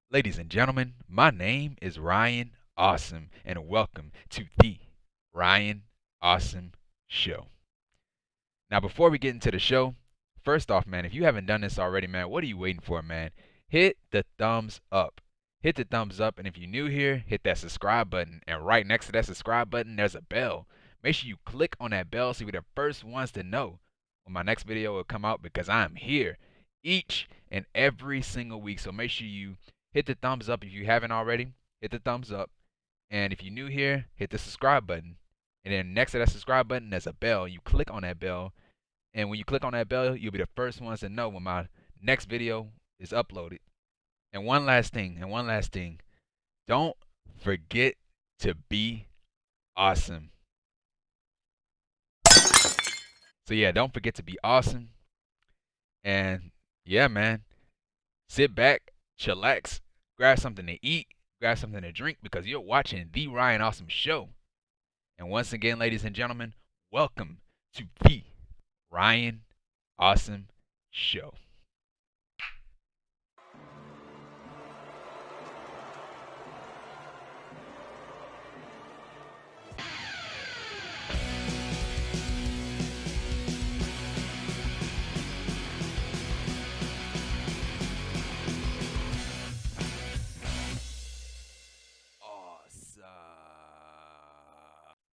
Ladies and gentlemen, my name is Ryan Awesome, and welcome to the Ryan Awesome Show. Now, before we get into the show, first off, man, if you haven't done this already, man, what are you waiting for, man? Hit the thumbs up. Hit the thumbs up, and if you're new here, hit that subscribe button. And right next to that subscribe button, there's a bell. Make sure you click on that bell so you're the first ones to know when my next video will come out because I'm here each and every single week. So make sure you hit the thumbs up if you haven't already. Hit the thumbs up. And if you're new here, hit the subscribe button. And then next to that subscribe button, there's a bell. You click on that bell. And when you click on that bell, you'll be the first ones to know when my next video is uploaded. And one last thing, don't forget to be awesome. So yeah, don't forget to be awesome. And yeah, man, sit back, chillax, grab something to eat, grab something to drink because you're watching the Ryan Awesome Show. And once again, ladies and gentlemen, welcome to the Ryan Awesome Show.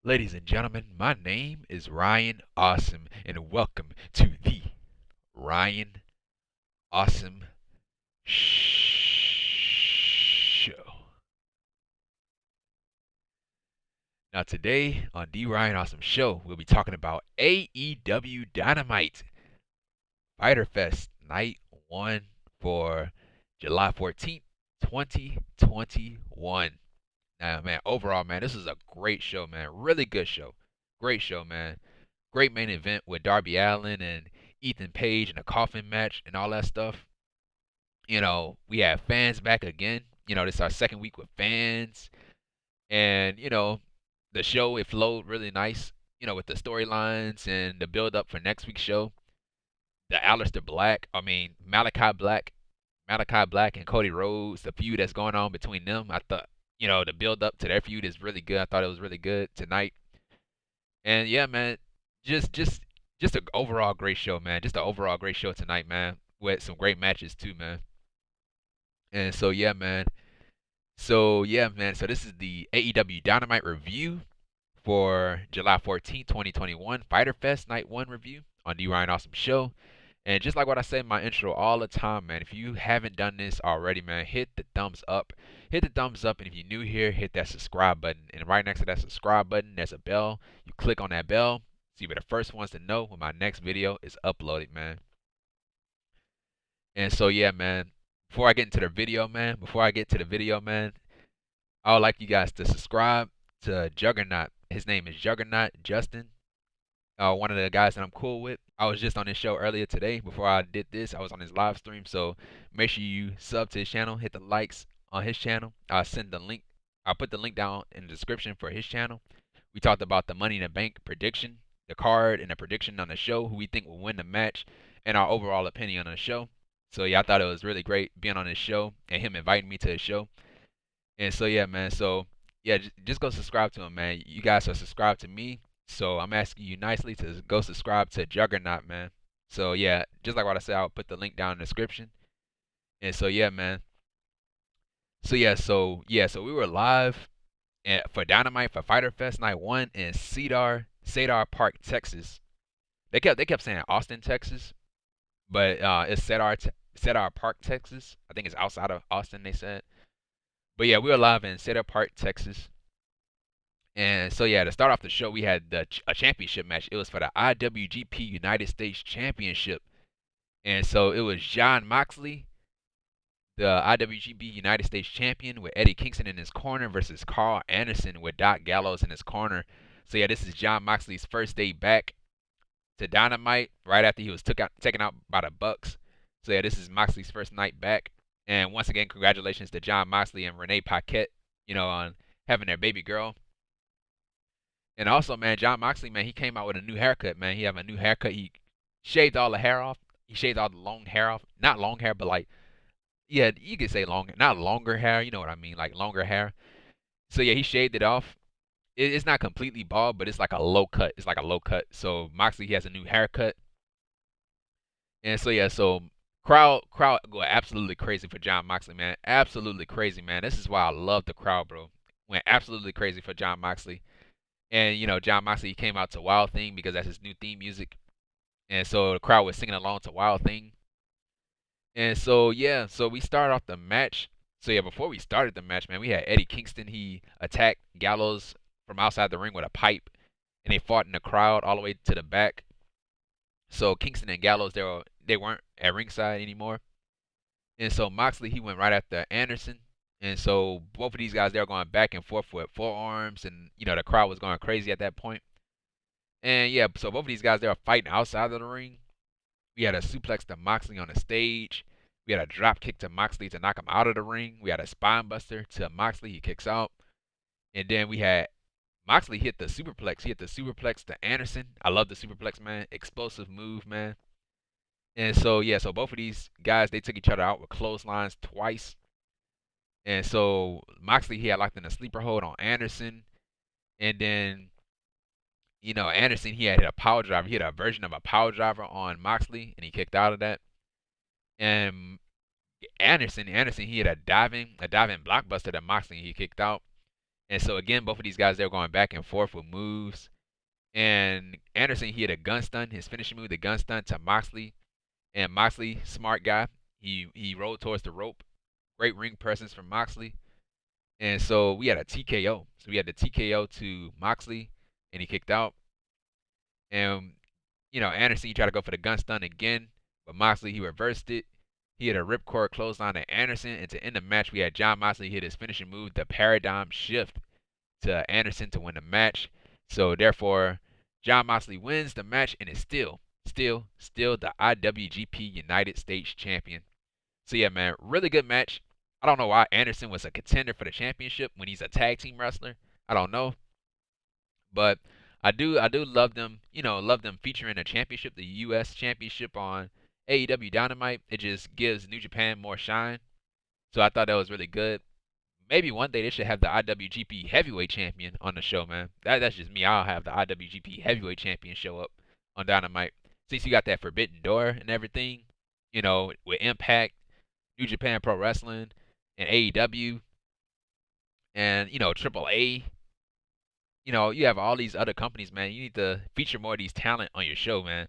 Ladies and gentlemen, my name is Ryan Awesome, and welcome to the Ryan Awesome Show. Now, today on the Ryan Awesome Show, we'll be talking about AEW Dynamite Fyter Fest Night 1 for July 14th, 2021. Now, man, overall, man, this is a great show, man. Really good show. Great show, man. Great main event with Darby Allin and Ethan Page and a Coffin Match and all that stuff. You know, we have fans back again. You know, this is our second week with fans. And, you know, the show, it flowed really nice, you know, with the storylines and the build up for next week's show. The Malachi Black and Cody Rhodes, the feud that's going on between them. I thought, you know, the build up to their feud is really good. I thought it was really good tonight. And yeah, man, just an overall great show, man. Just an overall great show tonight, man, with some great matches too, man. And so yeah, man. So this is the AEW Dynamite review for July 14th, 2021, Fyter Fest Night 1 review on the Ryan Awesome Show. And just like what I say in my intro all the time, man, if you haven't done this already, man, hit the thumbs up. Hit the thumbs up, and if you're new here, hit that subscribe button. And right next to that subscribe button, there's a bell. You click on that bell, so you'll be the first ones to know when my next video is uploaded, man. And so, yeah, man, before I get into the video, man, I would like you guys to subscribe to Juggernaut. His name is Juggernaut Justin. One of the guys that I'm cool with. I was just on his show earlier today. Before I did this, I was on his live stream. So make sure you sub to his channel, hit the likes on his channel. I'll send the link. I'll put the link down in the description for his channel. We talked about the Money in the Bank prediction, the card, and the prediction on the show, who we think will win the match, and our overall opinion on the show. So yeah, I thought it was really great being on his show and him inviting me to his show. And so yeah, man. So yeah, just go subscribe to him, man. You guys are subscribed to me. So I'm asking you nicely to go subscribe to Juggernaut, man. So yeah, just like what I said, I'll put the link down in the description. And so yeah, man. So we were live for Dynamite for Fyter Fest Night 1 in Cedar Park, Texas. They kept saying Austin, Texas, but it's Cedar Park, Texas. I think it's outside of Austin, they said. But yeah, we were live in Cedar Park, Texas. And so yeah, to start off the show, we had a championship match. It was for the IWGP United States Championship. And so it was Jon Moxley, the IWGP United States Champion, with Eddie Kingston in his corner versus Karl Anderson with Doc Gallows in his corner. So yeah, this is Jon Moxley's first day back to Dynamite right after he was taken out by the Bucks. So yeah, this is Moxley's first night back. And once again, congratulations to Jon Moxley and Renee Paquette, you know, on having their baby girl. And also, man, Jon Moxley, man, he came out with a new haircut, man. He have a new haircut. He shaved all the hair off. He shaved all the long hair off. Not long hair, but like Yeah, you could say longer, not longer hair. You know what I mean, like longer hair. So yeah, he shaved it off. It's not completely bald, but it's like a low cut. It's like a low cut. So Moxley, he has a new haircut, and so yeah, so crowd go absolutely crazy for Jon Moxley, man. Absolutely crazy, man. This is why I love the crowd, bro. Went absolutely crazy for Jon Moxley, and Jon Moxley came out to Wild Thing because that's his new theme music, and so the crowd was singing along to Wild Thing, and so yeah, so we started off the match. So yeah, before we started the match, man, we had Eddie Kingston. He attacked Gallows from outside the ring with a pipe, and they fought in the crowd all the way to the back. So Kingston and Gallows, they weren't at ringside anymore, and so Moxley he went right after Anderson, and so both of these guys they were going back and forth with forearms, and the crowd was going crazy at that point. And yeah, so both of these guys they were fighting outside of the ring. We had a suplex to Moxley on the stage. We had a drop kick to Moxley to knock him out of the ring. We had a spine buster to Moxley. He kicks out. And then we had Moxley hit the superplex. He hit the superplex to Anderson. I love the superplex, man. Explosive move, man. And so, yeah, so both of these guys, they took each other out with clotheslines twice. And so Moxley, he had locked in a sleeper hold on Anderson. And then, Anderson, he had hit a power driver. He hit a version of a power driver on Moxley, and he kicked out of that. And Anderson, he had a diving blockbuster that Moxley he kicked out. And so again, both of these guys they're going back and forth with moves. And Anderson he had a gun stun, his finishing move, the gun stun to Moxley. And Moxley, smart guy, he rolled towards the rope. Great ring presence from Moxley. And so we had a TKO. So we had the TKO to Moxley, and he kicked out. And Anderson he tried to go for the gun stun again, but Moxley he reversed it. He had a ripcord clothesline to Anderson, and to end the match, we had Jon Moxley hit his finishing move, the paradigm shift, to Anderson to win the match. So therefore, Jon Moxley wins the match and is still the IWGP United States champion. So yeah, man, really good match. I don't know why Anderson was a contender for the championship when he's a tag team wrestler. I don't know, but I do love them. Love them featuring a championship, the U.S. championship on AEW Dynamite. It just gives New Japan more shine. So I thought that was really good. Maybe one day they should have the IWGP Heavyweight Champion on the show, man. That's just me. I'll have the IWGP Heavyweight Champion show up on Dynamite. Since you got that Forbidden Door and everything, with Impact, New Japan Pro Wrestling, and AEW, and Triple A. You have all these other companies, man. You need to feature more of these talent on your show, man.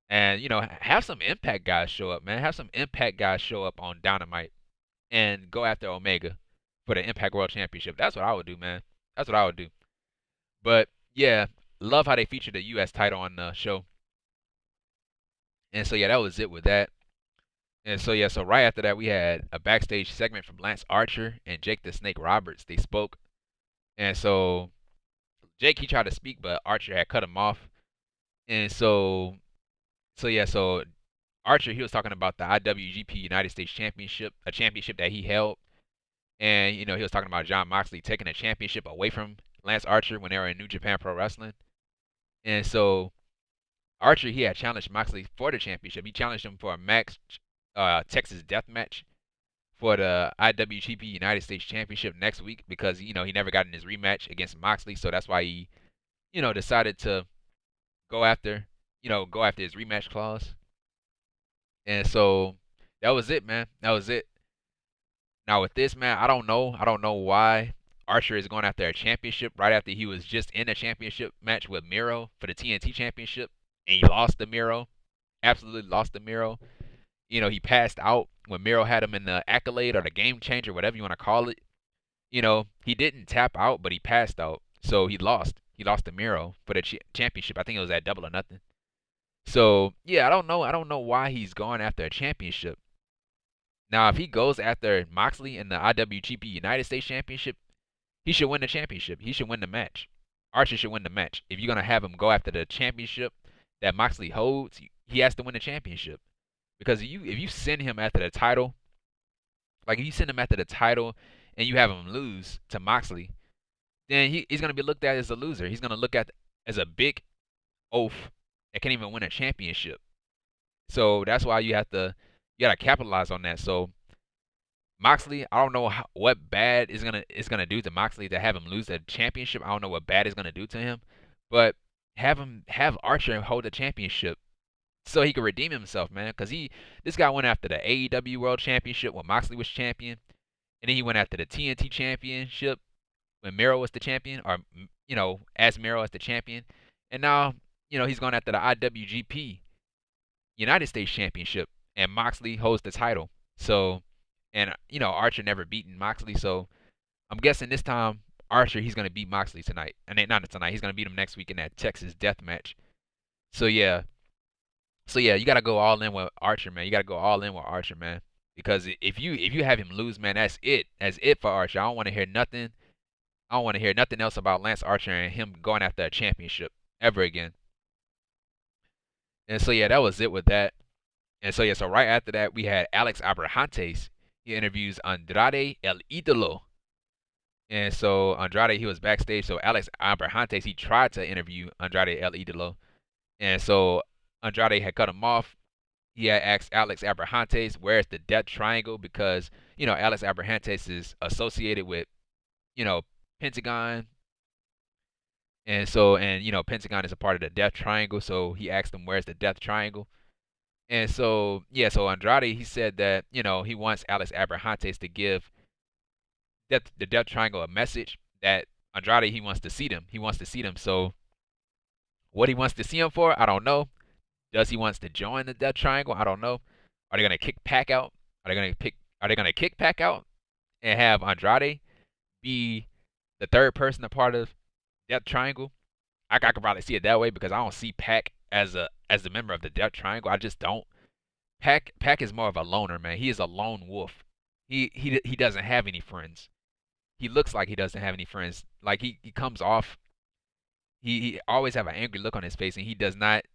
And have some Impact guys show up, man. Have some Impact guys show up on Dynamite and go after Omega for the Impact World Championship. That's what I would do, man. That's what I would do. But yeah, love how they featured the U.S. title on the show. And so yeah, that was it with that. And so yeah, so right after that we had a backstage segment from Lance Archer and Jake the Snake Roberts. They spoke, and so Jake he tried to speak, but Archer had cut him off. And so yeah, so Archer he was talking about the IWGP United States Championship, a championship that he held, and he was talking about Jon Moxley taking a championship away from Lance Archer when they were in New Japan Pro Wrestling. And so Archer he had challenged Moxley for the championship. He challenged him for a Max Texas Death Match for the IWGP United States Championship next week because he never got in his rematch against Moxley, so that's why he decided to go after his rematch clause. And so that was it, man. That was it. Now with this, man, I don't know why Archer is going after a championship right after he was just in a championship match with Miro for the TNT Championship, and he lost to Miro. Absolutely lost to Miro. He passed out when Miro had him in the accolade or the game changer, whatever you want to call it. He didn't tap out, but he passed out. So he lost. He lost to Miro for the championship. I think it was at Double or Nothing. So, yeah, I don't know why he's going after a championship. Now, if he goes after Moxley in the IWGP United States Championship, he should win the championship. He should win the match. Archer should win the match. If you're going to have him go after the championship that Moxley holds, he has to win the championship. Because if you send him after the title, like if you send him after the title and you have him lose to Moxley, then he's going to be looked at as a loser. He's going to look at as a big oaf that can't even win a championship. So that's why you got to capitalize on that. So Moxley, I don't know what bad is gonna do to Moxley to have him lose the championship. I don't know what bad is gonna do to him, but have Archer hold the championship so he could redeem himself, man. Cause this guy went after the AEW World Championship when Moxley was champion, and then he went after the TNT Championship when Miro was the champion, or as Miro as the champion, and now he's going after the IWGP United States Championship, and Moxley holds the title. So, and Archer never beaten Moxley, so I'm guessing this time Archer he's gonna beat Moxley tonight, and not tonight. He's gonna beat him next week in that Texas Death Match. So yeah, you gotta go all in with Archer, man. You gotta go all in with Archer, man. Because if you have him lose, man, that's it. That's it for Archer. I don't want to hear nothing. I don't want to hear nothing else about Lance Archer and him going after a championship ever again. And so yeah, that was it with that. And so yeah, so right after that we had Alex Abrahantes. He interviews Andrade El Idolo. And so Andrade, he was backstage. So Alex Abrahantes, he tried to interview Andrade El Idolo. And so Andrade had cut him off. He had asked Alex Abrahantes, where's the Death Triangle? Because, Alex Abrahantes is associated with, Pentagon. And so, Pentagon is a part of the Death Triangle. So he asked him, where's the Death Triangle? And so, yeah, so Andrade, he said that, he wants Alex Abrahantes to give the Death Triangle a message that Andrade, he wants to see them. He wants to see them. So what he wants to see them for, I don't know. Does he wants to join the Death Triangle? I don't know. Are they gonna kick Pac out? Are they gonna kick Pac out and have Andrade be the third person a part of Death Triangle? I could probably see it that way because I don't see Pac as a member of the Death Triangle. I just don't. Pac is more of a loner, man. He is a lone wolf. He doesn't have any friends. He looks like he doesn't have any friends. Like he comes off. He always have an angry look on his face, and he does not.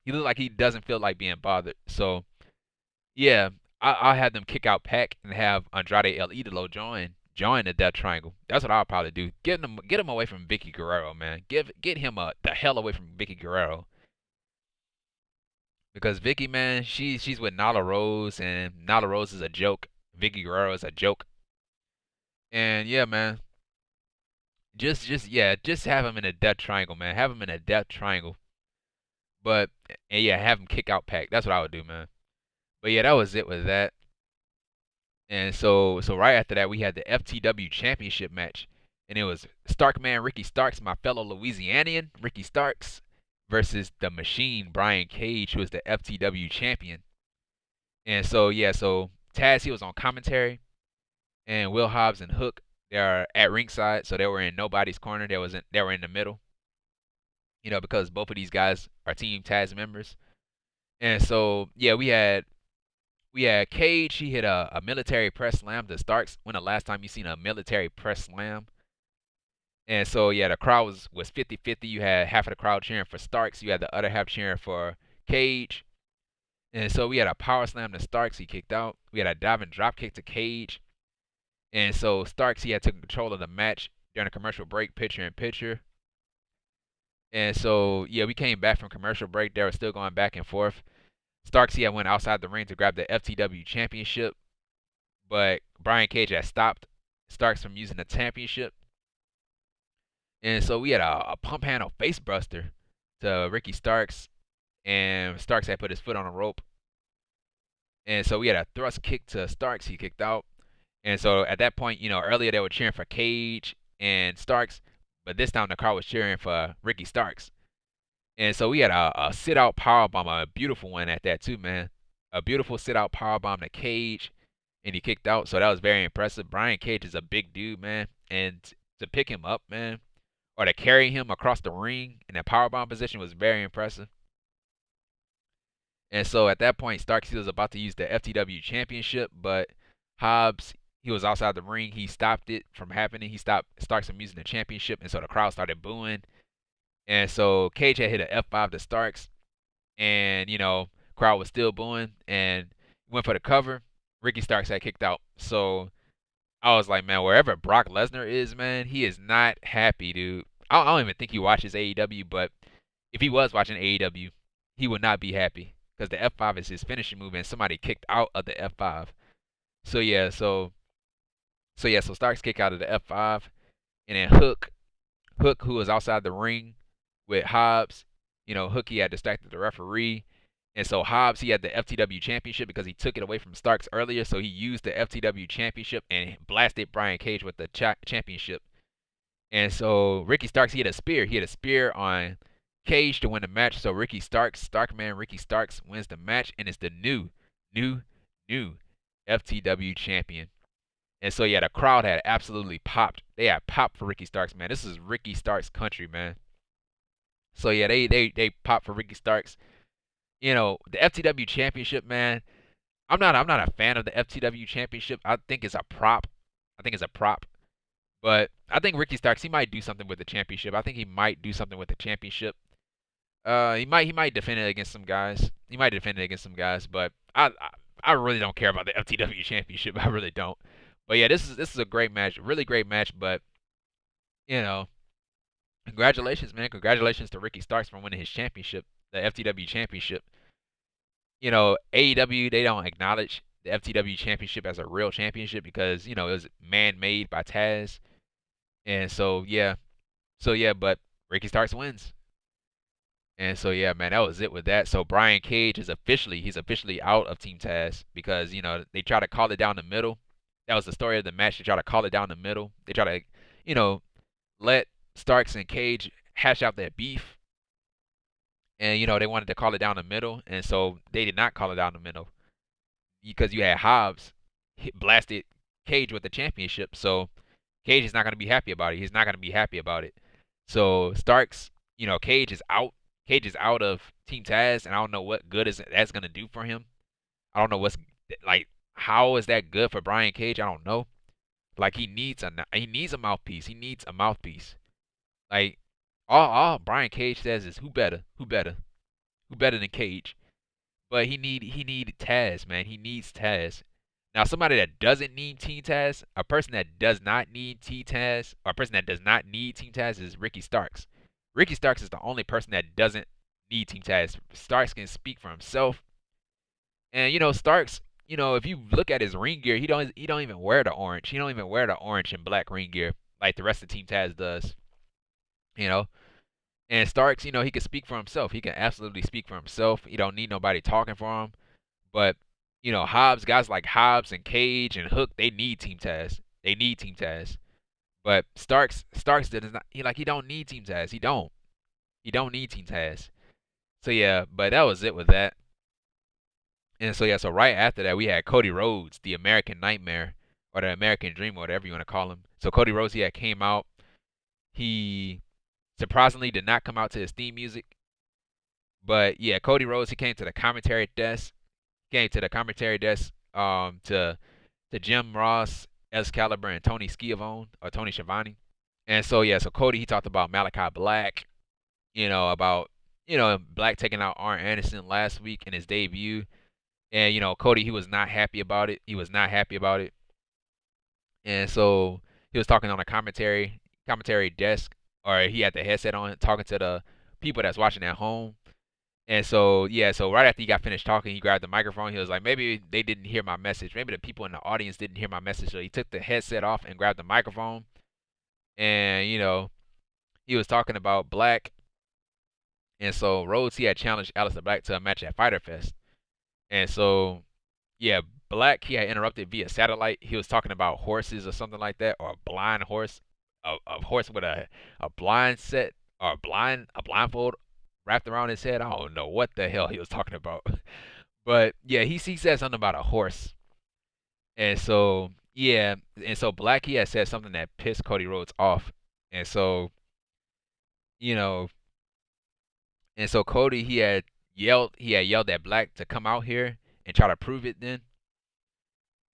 He looks like he doesn't feel like being bothered. So yeah, I'll have them kick out Pac and have Andrade El Idolo join the Death Triangle. That's what I'll probably do. Get him away from Vicky Guerrero, man. Get him the hell away from Vicky Guerrero. Because Vicky, man, she's with Nyla Rose, and Nyla Rose is a joke. Vicky Guerrero is a joke. And yeah, man. Just have him in a Death Triangle, man. Have him in a Death Triangle. But and yeah, have him kick out Pac. That's what I would do, man. But yeah, that was it with that. And so right after that, we had the FTW Championship match, and it was Starkman Ricky Starks, my fellow Louisianian Ricky Starks, versus the Machine Brian Cage, who is the FTW champion. And so yeah, so Taz, he was on commentary, and Will Hobbs and Hook, they are at ringside, so they were in nobody's corner. They were in the middle. Because both of these guys are Team Taz members. And so yeah, we had Cage. He hit a military press slam to Starks. When the last time you seen a military press slam? And so yeah, the crowd was 50-50. You had half of the crowd cheering for Starks. You had the other half cheering for Cage. And so we had a power slam to Starks. He kicked out. We had a diving drop kick to Cage. And so Starks, he had taken control of the match during a commercial break, picture in picture. And so yeah, we came back from commercial break. They were still going back and forth. Starks, he had went outside the ring to grab the FTW Championship, but Brian Cage had stopped Starks from using the championship. And so we had a pump handle face buster to Ricky Starks, and Starks had put his foot on a rope. And so we had a thrust kick to Starks. He kicked out. And so at that point, earlier they were cheering for Cage and Starks, but this time the crowd was cheering for Ricky Starks. And so we had a sit-out powerbomb, a beautiful one at that too, man. A beautiful sit-out powerbomb to Cage, and he kicked out. So that was very impressive. Brian Cage is a big dude, man. And to pick him up, man, or to carry him across the ring in that powerbomb position was very impressive. And so at that point, Starks, he was about to use the FTW Championship, but Hobbs, he was outside the ring. He stopped it from happening. He stopped Starks from using the championship, and so the crowd started booing. And so Cage had hit an F5 to Starks, and crowd was still booing, and went for the cover. Ricky Starks had kicked out. So I was like, man, wherever Brock Lesnar is, man, he is not happy, dude. I don't even think he watches AEW, but if he was watching AEW, he would not be happy because the F5 is his finishing move, and somebody kicked out of the F5. So yeah, so So yeah, so Starks kick out of the F5, and then Hook, who was outside the ring with Hobbs. Hook, he had distracted the referee. And so Hobbs, he had the FTW Championship because he took it away from Starks earlier. So he used the FTW Championship and blasted Brian Cage with the championship. And so Ricky Starks, he had a spear. He had a spear on Cage to win the match. So Ricky Starks, Starkman Ricky Starks, wins the match, and it's the new FTW champion. And so yeah, the crowd had absolutely popped. They had popped for Ricky Starks, man. This is Ricky Starks country, man. So yeah, they popped for Ricky Starks. The FTW Championship, man. I'm not a fan of the FTW Championship. I think it's a prop. But I think Ricky Starks, he might do something with the championship. I think he might do something with the championship. He might defend it against some guys. But I really don't care about the FTW Championship. I really don't. But yeah, this is a great match, really great match. But congratulations, man. Congratulations to Ricky Starks for winning his championship, the FTW Championship. AEW, they don't acknowledge the FTW Championship as a real championship because it was man-made by Taz, and so yeah, but Ricky Starks wins. And so yeah, man, that was it with that. So Brian Cage is officially out of Team Taz because they try to call it down the middle. That was the story of the match. They try to call it down the middle. They try to, let Starks and Cage hash out their beef. And they wanted to call it down the middle, and so they did not call it down the middle because you had Hobbs blasted Cage with the championship. So Cage is not going to be happy about it. He's not going to be happy about it. So Starks, Cage is out. Cage is out of Team Taz, and I don't know what good that's going to do for him. I don't know how is that good for Brian Cage? I don't know. Like he needs a mouthpiece. He needs a mouthpiece. Like all Brian Cage says is who better than Cage. But he need Taz, man. He needs Taz. Now somebody that doesn't need Team Taz, a person that does not need Team Taz, or a person that does not need Team Taz is Ricky Starks. Ricky Starks is the only person that doesn't need Team Taz. Starks can speak for himself. And Starks, if you look at his ring gear, he don't even wear the orange. He don't even wear the orange and black ring gear like the rest of Team Taz does. And Starks, he can speak for himself. He can absolutely speak for himself. He don't need nobody talking for him. But Hobbs, guys like Hobbs and Cage and Hook, they need Team Taz. But Starks does not. He don't need Team Taz. He don't need Team Taz. So yeah, but that was it with that. And so yeah, so right after that we had Cody Rhodes, the American Nightmare or the American Dream, or whatever you want to call him. So Cody Rhodes, he had came out. He surprisingly did not come out to his theme music. But yeah, Cody Rhodes, he came to the commentary desk. To Jim Ross, Excalibur, and Tony Schiavone. And so yeah, so Cody, he talked about Malachi Black, about Black taking out Arn Anderson last week in his debut. And Cody, he was not happy about it. And so he was talking on a commentary desk, or he had the headset on, talking to the people that's watching at home. And so yeah, so right after he got finished talking, he grabbed the microphone. He was like, maybe they didn't hear my message. Maybe the people in the audience didn't hear my message. So he took the headset off and grabbed the microphone. And he was talking about Black. And so Rhodes, he had challenged Aleister Black to a match at Fyter Fest. And so yeah, Black, he had interrupted via satellite. He was talking about horses or something like that, or a blind horse, a horse with a blind set, or a blindfold wrapped around his head. I don't know what the hell he was talking about. But yeah, he said something about a horse. And so yeah, Black, he had said something that pissed Cody Rhodes off. And so Cody, he had yelled at Black to come out here and try to prove it then.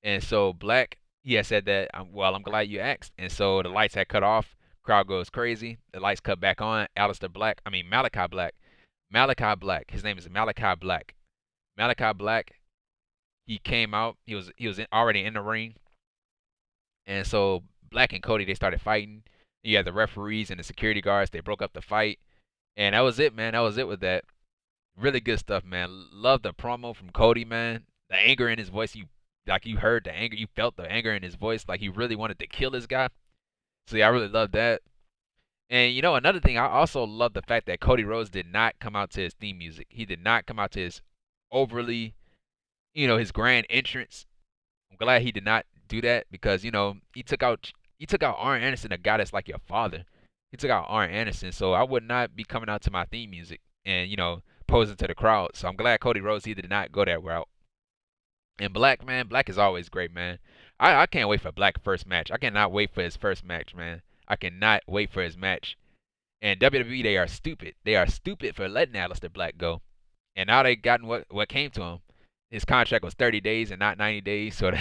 And so Black, he had said that, I'm glad you asked. And so the lights had cut off. Crowd goes crazy. The lights cut back on. Malachi Black. His name is Malachi Black. Malachi Black, he came out. He was already in the ring. And so Black and Cody, they started fighting. You had the referees and the security guards. They broke up the fight. And that was it, man. That was it with that. Really good stuff, man. Love the promo from Cody, man. The anger in his voice. like you heard the anger, you felt the anger in his voice, like he really wanted to kill this guy. So yeah, I really love that. And you know, another thing, I also love the fact that Cody Rhodes did not come out to his theme music. He did not come out to his overly, his grand entrance. I'm glad he did not do that because he took out Arn Anderson, a guy that's like your father. He took out Arn Anderson, so I would not be coming out to my theme music and posing to the crowd. So I'm glad Cody Rhodes he did not go that route. And Black, man, Black is always great, man. I can't wait for Black first match. I cannot wait for his first match, man. I cannot wait for his match. And WWE, they are stupid. They are stupid for letting Aleister Black go. And now they gotten what came to him. His contract was 30 days and not 90 days, so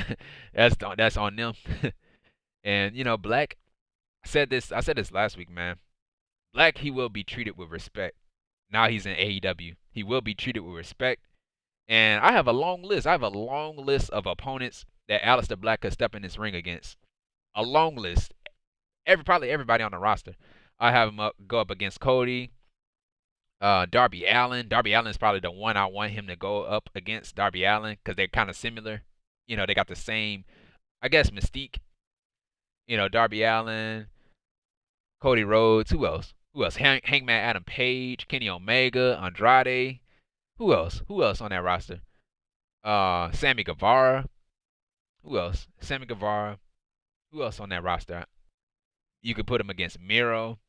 that's on them. And Black, I said this last week, man. Black, he will be treated with respect. Now he's in AEW. He will be treated with respect. And I have a long list. I have a long list of opponents that Aleister Black could step in this ring against. A long list. Probably everybody on the roster. I have him go up against Cody, Darby Allin. Darby Allin is probably the one I want him to go up against. Darby Allin, because they're kind of similar. They got the same, I guess, mystique. Darby Allin, Cody Rhodes. Who else? Hangman Adam Page, Kenny Omega, Andrade. Who else? Who else on that roster? Sammy Guevara. Who else? Sammy Guevara. Who else on that roster? You could put him against Miro.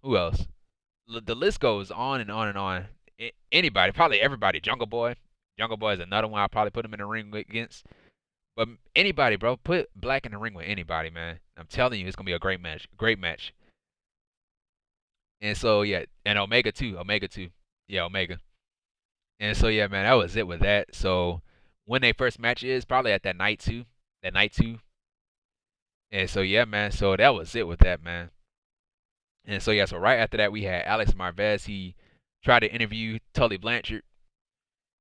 Who else? The list goes on and on and on. Anybody, probably everybody. Jungle Boy. Jungle Boy is another one I'll probably put him in the ring against. But anybody, bro, put Black in the ring with anybody, man. I'm telling you, it's gonna be a great match. Great match. And so yeah, and Omega too. Omega too. Yeah, Omega. And so yeah, man, that was it with that. So when their first match is probably at that night two. That night two. And so yeah, man. So that was it with that, man. And so yeah, so right after that we had Alex Marvez. He tried to interview Tully Blanchard.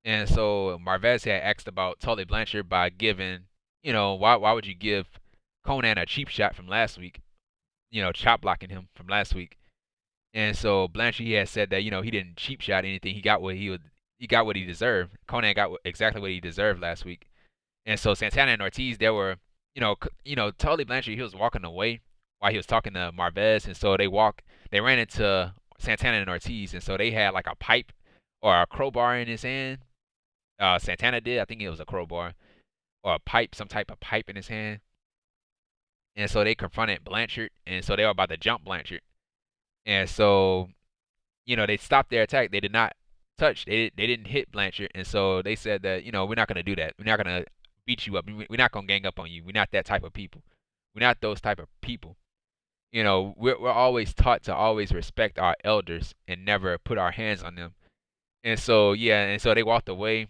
And so Marvez had asked about Tully Blanchard by giving, why would you give Conan a cheap shot from last week? Chop blocking him from last week. And so Blanchard, he had said that, he didn't cheap shot anything. He got what he got what he deserved. Conan got exactly what he deserved last week. And so Santana and Ortiz, they were, Tully Blanchard, he was walking away while he was talking to Marvez, and so they ran into Santana and Ortiz, and so they had like a pipe or a crowbar in his hand. Santana did, I think it was a crowbar or a pipe, some type of pipe in his hand. And so they confronted Blanchard, and so they were about to jump Blanchard. And so, they stopped their attack. They did not touch. They didn't hit Blanchard, and so they said that, we're not gonna do that. We're not gonna beat you up. We're not gonna gang up on you. We're not that type of people. We're not those type of people. We're always taught to always respect our elders and never put our hands on them. And so yeah, and so they walked away.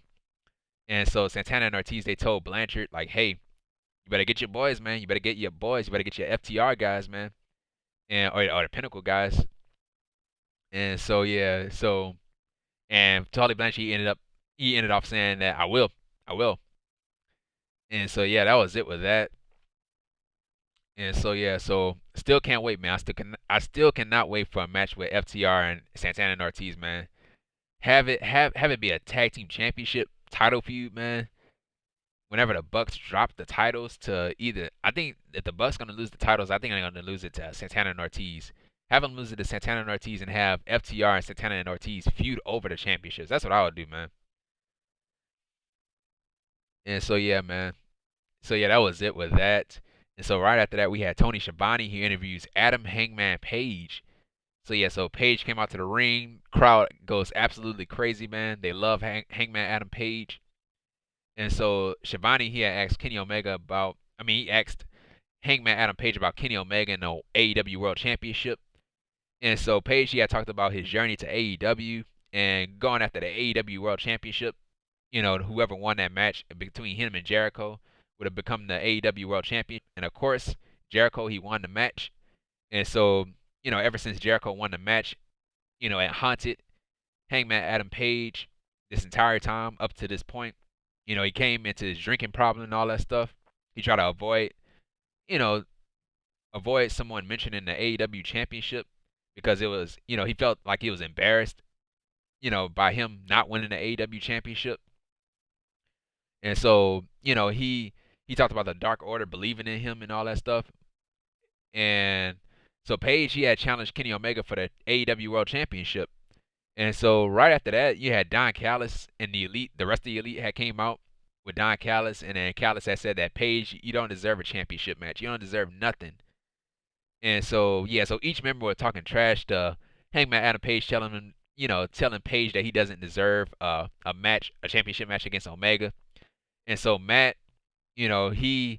And so Santana and Ortiz, they told Blanchard, like, hey, you better get your boys, man. You better get your boys. You better get your FTR guys, man, and or the Pinnacle guys. And so yeah, and Tully Blanchard, he ended up saying that I will. And so yeah, that was it with that. And so yeah, so still can't wait, man. I still cannot wait for a match with FTR and Santana and Ortiz, man. Have it be a tag team championship title feud, man. Whenever the Bucks drop the titles to I think if the Bucks gonna lose the titles, I think they're gonna lose it to Santana and Ortiz. Have them lose it to Santana and Ortiz and have FTR and Santana and Ortiz feud over the championships. That's what I would do, man. And so yeah, man. So yeah, that was it with that. And so right after that, we had Tony Shibani. He interviews Adam Hangman Page. So yeah, so Page came out to the ring. Crowd goes absolutely crazy, man. They love Hangman Adam Page. And so Shibani, he had asked Kenny Omega he asked Hangman Adam Page about Kenny Omega and the AEW World Championship. And so Page, he had talked about his journey to AEW and going after the AEW World Championship. Whoever won that match between him and Jericho would have become the AEW World Champion. And of course, Jericho, he won the match. And so, ever since Jericho won the match, it haunted Hangman Adam Page this entire time up to this point. He came into his drinking problem and all that stuff. He tried to avoid someone mentioning the AEW Championship because it was, he felt like he was embarrassed, by him not winning the AEW Championship. And so, he talked about the Dark Order believing in him and all that stuff. And so Paige, he had challenged Kenny Omega for the AEW World Championship. And so right after that, you had Don Callis and the Elite. The rest of the Elite had came out with Don Callis, and then Callis had said that Paige, you don't deserve a championship match. You don't deserve nothing. And so so each member was talking trash to Hangman Adam Page, telling him, telling Page that he doesn't deserve a championship match against Omega. And so Matt, he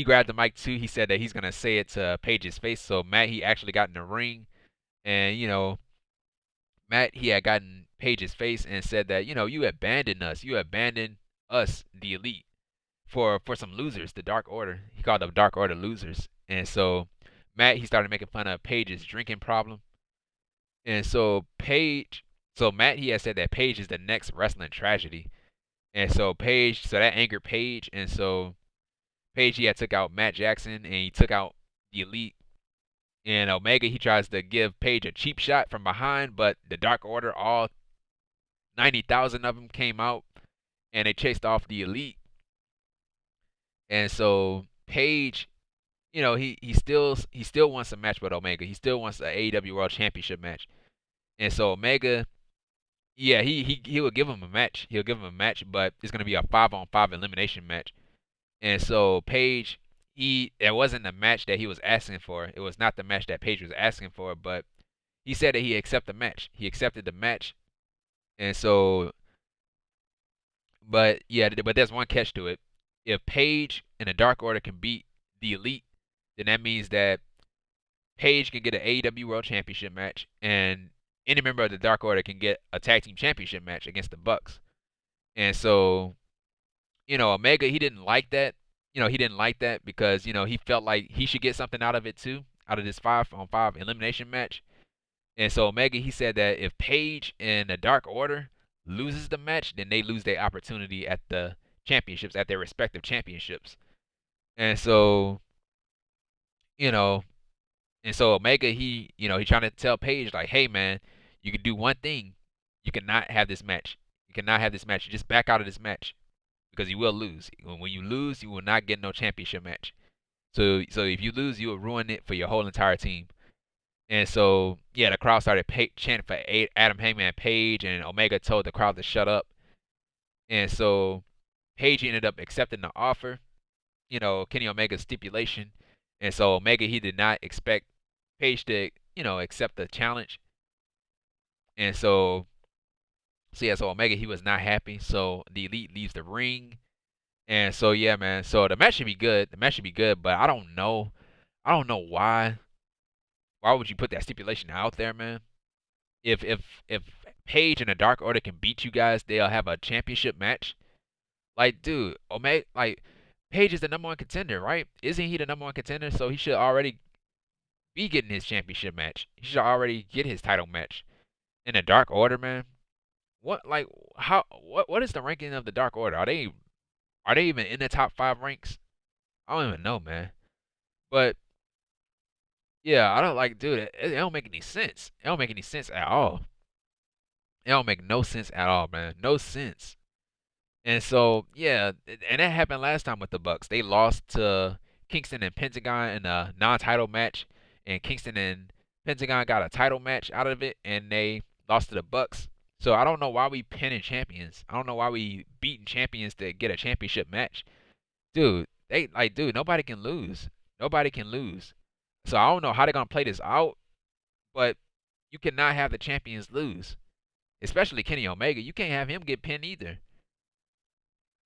grabbed the mic too. He said that he's gonna say it to Page's face. So Matt, he actually got in the ring, and Matt, he had gotten Page's face and said that, you abandoned us. You abandoned us, the Elite, for some losers, the Dark Order. He called them Dark Order losers. And so Matt, he started making fun of Page's drinking problem. And so Matt, he had said that Paige is the next wrestling tragedy. And so that angered Paige. And so Paige, he had took out Matt Jackson, and he took out the Elite. And Omega, he tries to give Paige a cheap shot from behind, but the Dark Order, all 90,000 of them came out, and they chased off the Elite. And so Paige, he still wants a match with Omega. He still wants an AEW World Championship match. And so Omega, yeah, he will give him a match. He'll give him a match, but it's gonna be a 5-on-5 elimination match. And so Paige, it wasn't the match that he was asking for. It was not the match that Paige was asking for, but he said that he accepted the match. He accepted the match. And so, but there's one catch to it. If Paige and the Dark Order can beat the Elite, then that means that Paige can get an AEW World Championship match, and any member of the Dark Order can get a Tag Team Championship match against the Bucks. And so, Omega, he didn't like that. He didn't like that because, he felt like he should get something out of it too, out of this 5-on-5 elimination match. And so Omega, he said that if Paige and the Dark Order loses the match, then they lose their opportunity at the championships, at their respective championships. And so, you know, Omega, he trying to tell Paige like, hey man, you can do one thing. You cannot have this match. You cannot have this match. You just back out of this match because you will lose. When you lose, you will not get no championship match. So if you lose, you will ruin it for your whole entire team. And so, the crowd started chanting for Adam Hangman Page, and Omega told the crowd to shut up. And so Page ended up accepting the offer, Kenny Omega's stipulation. And so Omega, he did not expect Page to, accept the challenge. And so Omega, he was not happy. So the Elite leaves the ring. And so, yeah, man. So the match should be good. The match should be good, but I don't know. I don't know why. Why would you put that stipulation out there, man? If Paige and the Dark Order can beat you guys, they'll have a championship match. Like, dude, Omega, like, Paige is the number one contender, right? Isn't he the number one contender? So he should already be getting his championship match. He should already get his title match. In the Dark Order, man. What is the ranking of the Dark Order? Are they even in the top 5 ranks? I don't even know, man. But yeah, I don't like, dude. It don't make any sense. It don't make any sense at all. It don't make no sense at all, man. No sense. And so, yeah, and that happened last time with the Bucks. They lost to Kingston and Pentagon in a non-title match, and Kingston and Pentagon got a title match out of it, and they lost to the Bucks. So I don't know why we pinning champions. I don't know why we beating champions to get a championship match. Dude, nobody can lose. Nobody can lose. So I don't know how they're gonna play this out, but you cannot have the champions lose. Especially Kenny Omega. You can't have him get pinned either.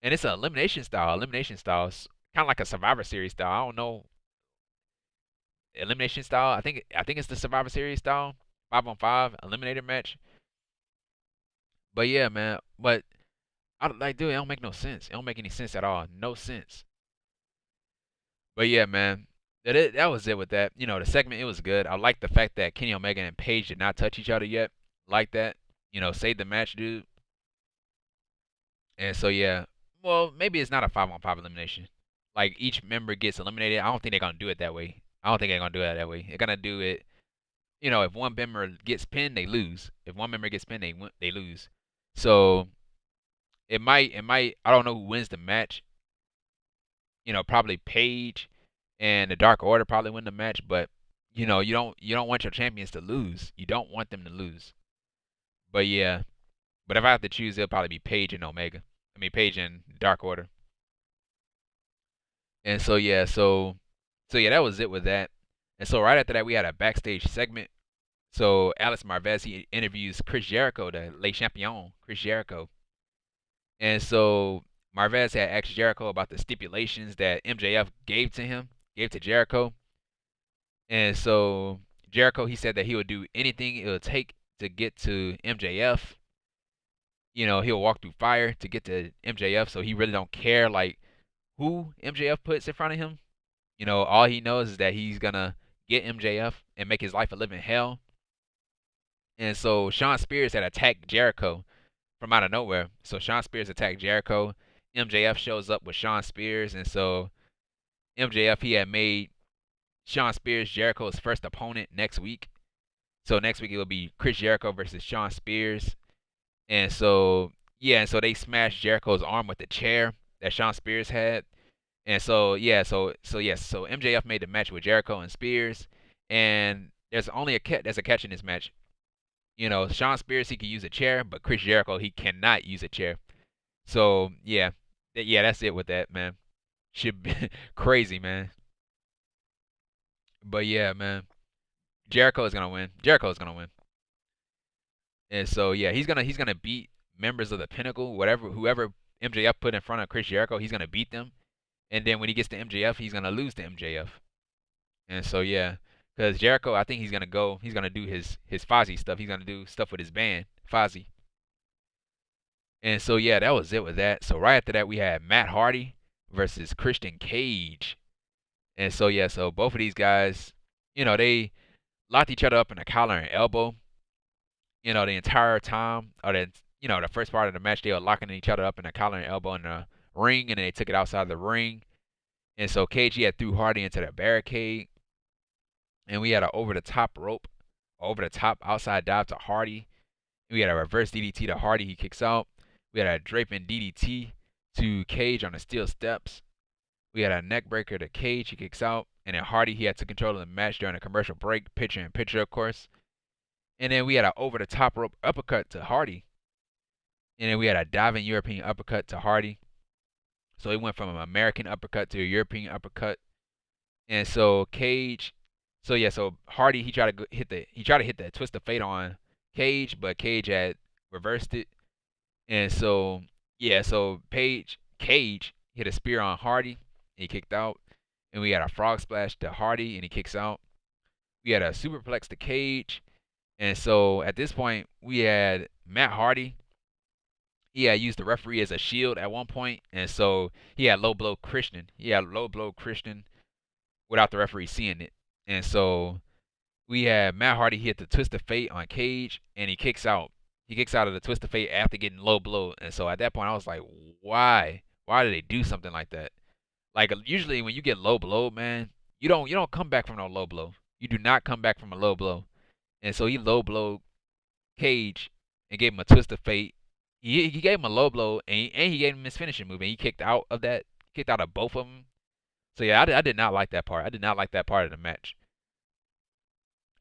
And it's an elimination style. Elimination style. It's kind of like a Survivor Series style. I don't know. Elimination style. I think it's the Survivor Series style. 5-on-5 eliminator match. But yeah, man. But dude, it don't make no sense. It don't make any sense at all. No sense. But yeah, man. That was it with that. The segment, it was good. I like the fact that Kenny Omega and Paige did not touch each other yet. Like that. Save the match, dude. And so yeah. Well, maybe it's not a 5-on-5 elimination. Like each member gets eliminated. I don't think they're gonna do it that way. I don't think they're gonna do it that way. They're gonna do it. If one member gets pinned, they lose. If one member gets pinned, they lose. So I don't know who wins the match. Probably Paige and the Dark Order probably win the match, but you don't want your champions to lose. You don't want them to lose. But yeah, but if I have to choose, it'll probably be Paige and Omega. I mean Paige and Dark Order. And so yeah, so yeah, that was it with that. And so right after that, we had a backstage segment. So Alex Marvez, he interviews Chris Jericho, the Le Champion, Chris Jericho. And so Marvez had asked Jericho about the stipulations that MJF gave to Jericho. And so Jericho, he said that he would do anything it would take to get to MJF. He'll walk through fire to get to MJF, so he really don't care like who MJF puts in front of him. All he knows is that he's gonna get MJF and make his life a living hell. And so Shawn Spears had attacked Jericho from out of nowhere. So Shawn Spears attacked Jericho. MJF shows up with Shawn Spears, and so MJF, he had made Shawn Spears Jericho's first opponent next week. So next week it will be Chris Jericho versus Shawn Spears. And so and so they smashed Jericho's arm with the chair that Shawn Spears had. And so so MJF made the match with Jericho and Spears, and there's a catch in this match. Shawn Spears, he can use a chair, but Chris Jericho, he cannot use a chair. So yeah, that's it with that, man. Should be crazy, man. But yeah, man, Jericho is gonna win. Jericho is gonna win. And so yeah, he's gonna beat members of the Pinnacle, whoever MJF put in front of Chris Jericho, he's gonna beat them. And then when he gets to MJF, he's gonna lose to MJF. And so yeah, because Jericho, I think he's gonna do his Fozzy stuff. He's gonna do stuff with his band, Fozzy. And so yeah, that was it with that. So right after that, we had Matt Hardy versus Christian Cage. And so yeah, so both of these guys, they locked each other up in a collar and elbow. The entire time, or the first part of the match, they were locking each other up in a collar and elbow in the ring, and then they took it outside the ring. And so Cage, he had threw Hardy into the barricade, and we had an over the top outside dive to Hardy. We had a reverse DDT to Hardy, he kicks out. We had a draping DDT to Cage on the steel steps. We had a neck breaker to Cage, he kicks out. And then Hardy, he had to control of the match during a commercial break, picture in picture, of course. And then we had an over the top rope uppercut to Hardy. And then we had a diving European uppercut to Hardy. So he went from an American uppercut to a European uppercut. And so Cage, so Hardy, he tried to hit the twist of fate on Cage, but Cage had reversed it. And so Cage hit a spear on Hardy, and he kicked out. And we had a frog splash to Hardy, and he kicks out. We had a superplex to Cage. And so at this point, we had Matt Hardy. He had used the referee as a shield at one point, and so he had low blow Christian. Without the referee seeing it. And so we had Matt Hardy hit the twist of fate on Cage, and he kicks out. He kicks out of the twist of fate after getting low blow. And so at that point, I was like, why? Why did they do something like that? Like usually when you get low blow, man, you don't come back from no low blow. You do not come back from a low blow. And so he low blowed Cage and gave him a twist of fate. He gave him a low blow, and he gave him his finishing move, and he kicked out of that. Kicked out of both of them. So yeah, I did not like that part. I did not like that part of the match.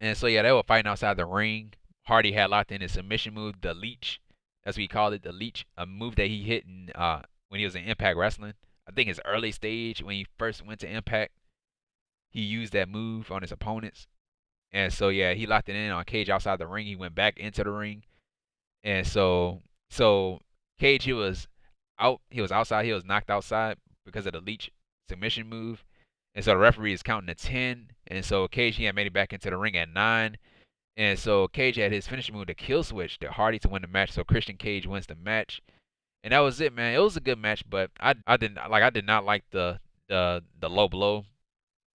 And so yeah, they were fighting outside the ring. Hardy had locked in his submission move, the Leech. That's what he called it, the Leech. A move that he hit when he was in Impact Wrestling. I think his early stage when he first went to Impact, he used that move on his opponents. And so yeah, he locked it in on Cage outside the ring. He went back into the ring. And so Cage, he was outside, he was knocked outside because of the Leech submission move. And so the referee is counting to 10. And so Cage, he had made it back into the ring at 9. And so Cage had his finishing move, the kill switch, to Hardy to win the match. So Christian Cage wins the match. And that was it, man. It was a good match, but I did not like the low blow.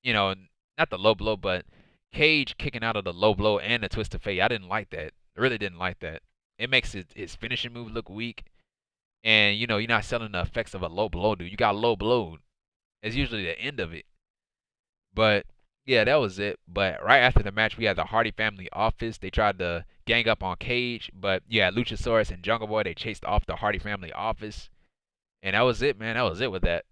Not the low blow, but Cage kicking out of the low blow and the twist of fate. I didn't like that. I really didn't like that. It makes his finishing move look weak. And you're not selling the effects of a low blow, dude. You got low blowed. It's usually the end of it. But yeah, that was it. But right after the match, we had the Hardy family office. They tried to gang up on Cage, but yeah, Luchasaurus and Jungle Boy, they chased off the Hardy family office, and that was it, man. That was it with that.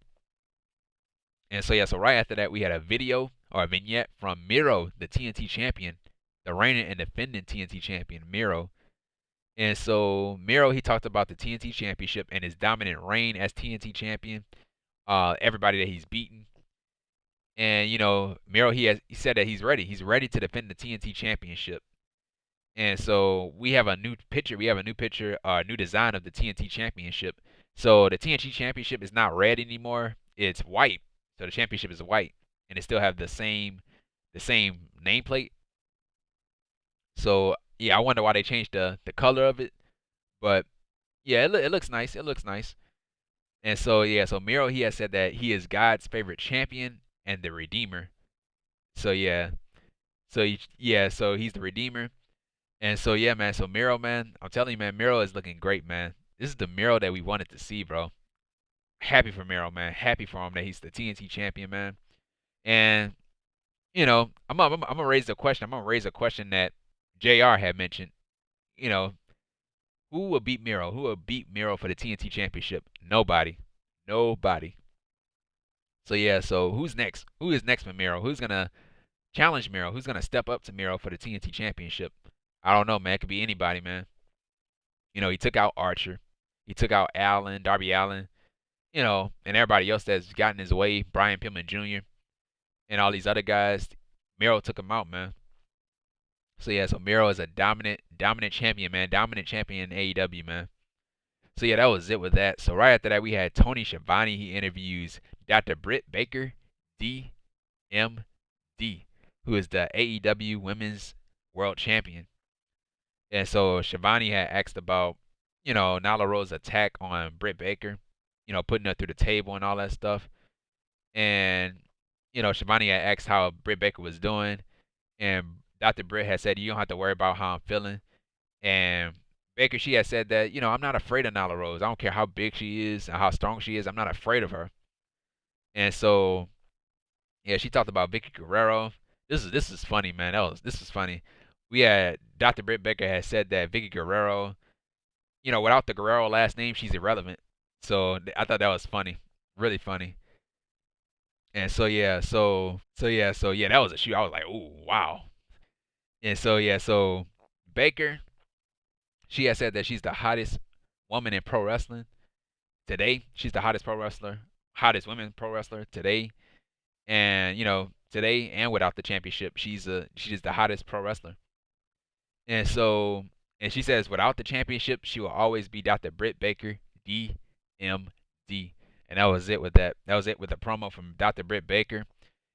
And so yeah, so right after that, we had a video or a vignette from Miro, the TNT champion, the reigning and defending TNT champion, Miro. And so Miro, he talked about the TNT championship and his dominant reign as TNT champion. Everybody that he's beaten. And Miro, he said that he's ready. He's ready to defend the TNT championship. And so we have a new picture. We have a new picture, new design of the TNT championship. So the TNT championship is not red anymore. It's white. So the championship is white, and it still have the same nameplate. So yeah, I wonder why they changed the color of it. But yeah, it looks nice. It looks nice. And so yeah, so Miro, he has said that he is God's favorite champion and the Redeemer. So yeah, so he's the Redeemer. And so yeah, man. So Miro, man, I'm telling you, man, Miro is looking great, man. This is the Miro that we wanted to see, bro. Happy for Miro, man. Happy for him that he's the TNT champion, man. And I'm gonna raise the question. I'm gonna raise a question that JR had mentioned. You know, who will beat Miro? Who will beat Miro for the TNT championship? Nobody. Nobody. So yeah, so who's next? Who is next for Miro? Who's gonna challenge Miro? Who's gonna step up to Miro for the TNT championship? I don't know, man. It could be anybody, man. He took out Archer. He took out Allin, Darby Allin, and everybody else that's gotten his way, Brian Pillman Jr. and all these other guys. Miro took him out, man. So yeah, so Miro is a dominant champion, man. Dominant champion in AEW, man. So yeah, that was it with that. So right after that, we had Tony Shibani. He interviews Dr. Britt Baker, D.M.D, who is the AEW Women's World Champion. And so Shibani had asked about, Nyla Rose's attack on Britt Baker, putting her through the table and all that stuff. And, Shibani had asked how Britt Baker was doing. And Dr. Britt had said, you don't have to worry about how I'm feeling. And Baker, she had said that, I'm not afraid of Nyla Rose. I don't care how big she is and how strong she is. I'm not afraid of her. And so, yeah, she talked about Vicky Guerrero. This is funny, man. This is funny. We had Dr. Britt Baker had said that Vicky Guerrero, without the Guerrero last name, she's irrelevant. So I thought that was funny, really funny. And so yeah, that was a shoot. I was like, oh wow. And so yeah, so Baker, she has said that she's the hottest woman in pro wrestling today. She's the hottest women pro wrestler today. And today and without the championship, she's the hottest pro wrestler. And so, and she says without the championship, she will always be Dr. Britt Baker, D.M.D. And that was it with that. That was it with the promo from Dr. Britt Baker.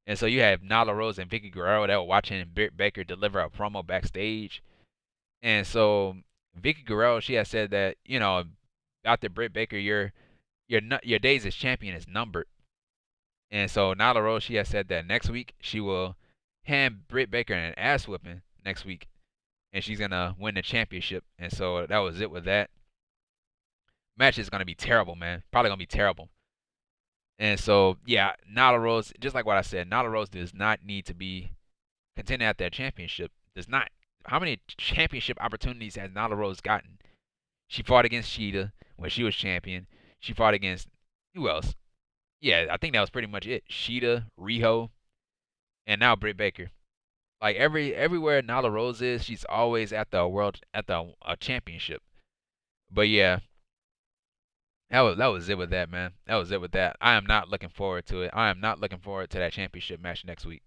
And so you have Nyla Rose and Vicky Guerrero that were watching Britt Baker deliver a promo backstage. And so Vicky Guerrero, she has said that, Dr. Britt Baker, your days as champion is numbered. And so Nyla Rose, she has said that next week she will hand Britt Baker an ass whipping next week. And she's going to win the championship. And so that was it with that. Match is going to be terrible, man. Probably going to be terrible. And so, yeah, Nyla Rose, just like what I said, Nyla Rose does not need to be contending at that championship. Does not. How many championship opportunities has Nyla Rose gotten? She fought against Shida when she was champion. She fought against, who else? Yeah, I think that was pretty much it. Shida, Riho, and now Britt Baker. Like everywhere Nyla Rose is, she's always at the championship. But yeah, that was it with that, man. That was it with that. I am not looking forward to it. I am not looking forward to that championship match next week.